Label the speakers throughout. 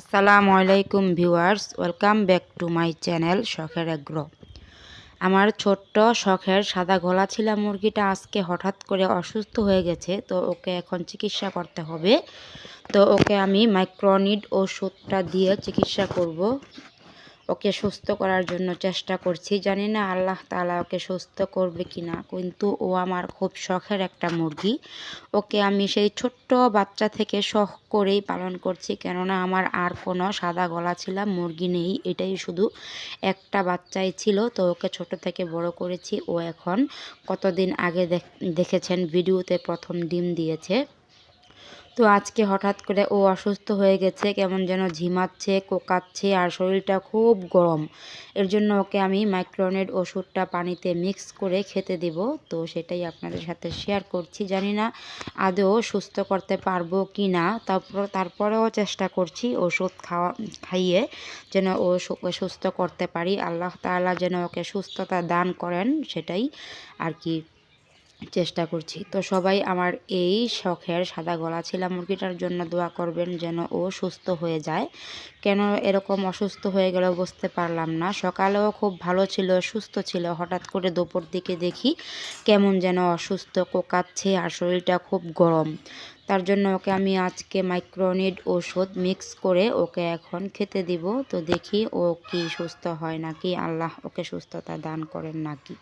Speaker 1: আসসালামু আলাইকুম viewers, welcome back to my channel শখের এগ্রো। আমার ছোট্ট শখের সাদা গলা ছিলা মুরগিটা আজকে হঠাৎ করে অসুস্থ হয়ে গেছে, তো ওকে এখন চিকিৎসা করতে হবে। তো ওকে আমি মাইক্রোনিড ওষুধটা দিয়ে চিকিৎসা করব। ওকে সুস্থ করার জন্য চেষ্টা করছি, জানি না আল্লাহ তাআলা ওকে সুস্থ করবে কিনা, কিন্তু ও আমার খুব শখের একটা মুরগি। ওকে আমি সেই ছোট্ট বাচ্চা থেকে শখ করেই পালন করছি, কেননা আমার আর কোনো সাদা গলা ছিলা মুরগি নেই, এটাই শুধু একটা বাচ্চাই ছিল। তো ওকে ছোট থেকে বড় করেছি। ও এখন কতদিন আগে দেখেছেন ভিডিওতে প্রথম ডিম দিয়েছে। তো আজকে হঠাৎ করে ও অসুস্থ হয়ে গেছে, কেমন যেন ঝিমাচ্ছে, কোকাচ্ছে, আর শরীরটা খুব গরম। এর জন্য ওকে আমি মাইক্রোনিড ওষুধটা পানিতে মিক্স করে খেতে দেব। তো সেটাই আপনাদের সাথে শেয়ার করছি, জানি না আদৌ সুস্থ করতে পারবো কি না। তারপরেও চেষ্টা করছি ওষুধ খাইয়ে যেন ওকে সুস্থ করতে পারি। আল্লাহ তাআলা যেন ওকে সুস্থতা দান করেন, সেটাই আর কি চেষ্টা করছি। তো সবাই আমার এই শখের সাদা গলা ছিলা মুরগিটার জন্য দোয়া করবেন যেন ও সুস্থ হয়ে যায়। কেন এরকম অসুস্থ হয়ে গেল বুঝতে পারলাম না। সকালেও খুব ভালো ছিল, সুস্থ ছিল, হঠাৎ করে দুপুর দিকে দেখি কেমন যেন অসুস্থ, কোকাচ্ছে, আর শরীরটা খুব গরম। তার জন্য ওকে আমি আজকে মাইক্রোনিড ওষুধ মিক্স করে ওকে এখন খেতে দিব। তো দেখি ও কি সুস্থ হয় নাকি, আল্লাহ ওকে সুস্থতা দান করেন নাকি।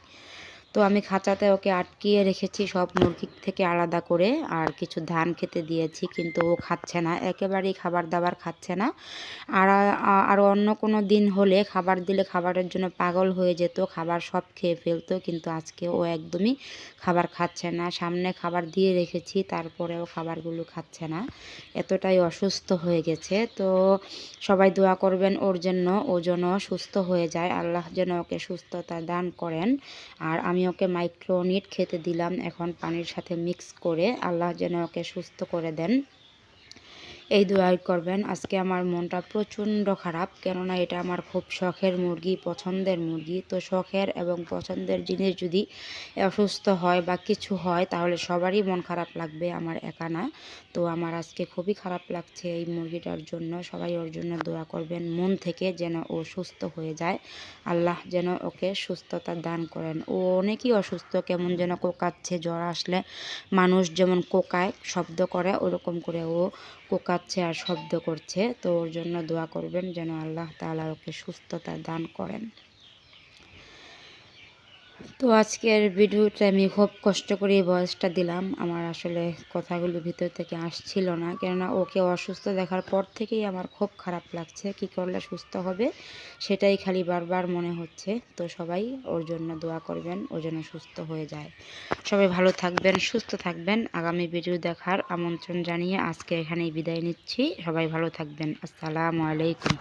Speaker 1: তো আমি খাঁচাতে ওকে আটকিয়ে রেখেছি সব মুরগির থেকে আলাদা করে, আর কিছু ধান খেতে দিয়েছি, কিন্তু ও খাচ্ছে না, একেবারেই খাবার দাবার খাচ্ছে না। আর অন্য কোনো দিন হলে খাবার দিলে খাবারের জন্য পাগল হয়ে যেত, খাবার সব খেয়ে ফেলতো, কিন্তু আজকে ও একদমই খাবার খাচ্ছে না। সামনে খাবার দিয়ে রেখেছি, তারপরেও খাবারগুলো খাচ্ছে না, এতটাই অসুস্থ হয়ে গেছে। তো সবাই দোয়া করবেন ওর জন্য, ও যেন সুস্থ হয়ে যায়, আল্লাহ যেন ওকে সুস্থতা দান করেন। আর আমি ওকে মাইক্রোনিড খেতে দিলাম এখন পানির সাথে মিক্স করে, আল্লাহ যেন ওকে সুস্থ করে দেন, এই দোয়াই করবেন। আজকে আমার মনটা প্রচণ্ড খারাপ, কেননা এটা আমার খুব শখের মুরগি, পছন্দের মুরগি। তো শখের এবং পছন্দের জিনিস যদি অসুস্থ হয় বা কিছু হয় তাহলে সবারই মন খারাপ লাগবে, আমার একা না। তো আমার আজকে খুবই খারাপ লাগছে এই মুরগিটার জন্য। সবাই ওর জন্য দোয়া করবেন মন থেকে, যেন ও সুস্থ হয়ে যায়, আল্লাহ যেন ওকে সুস্থতা দান করেন। ও অনেকই অসুস্থ, কেমন যেন কোকাচ্ছে, জ্বর আসলে মানুষ যেমন কোকায় শব্দ করে ওরকম করে ও কোকাচ্ছে আর শব্দ করছে। তো ওর জন্য দোয়া করবেন যেন আল্লাহ তাআলা ওকে সুস্থতা দান করেন। তো আজকের ভিডিওটা আমি খুব কষ্ট করে ভয়েসটা দিলাম, আমার আসলে কথাগুলো ভিতর থেকে আসছিল না, কেননা ওকে অসুস্থ দেখার পর থেকেই আমার খুব খারাপ লাগছে, কি করলে সুস্থ হবে সেটাই খালি বারবার মনে হচ্ছে। তো সবাই ওর জন্য দোয়া করবেন, ও যেন সুস্থ হয়ে যায়। সবাই ভালো থাকবেন, সুস্থ থাকবেন। আগামী ভিডিও দেখার আমন্ত্রণ জানিয়ে আজকে এখানেই বিদায় নিচ্ছি। সবাই ভালো থাকবেন। আসসালামু আলাইকুম।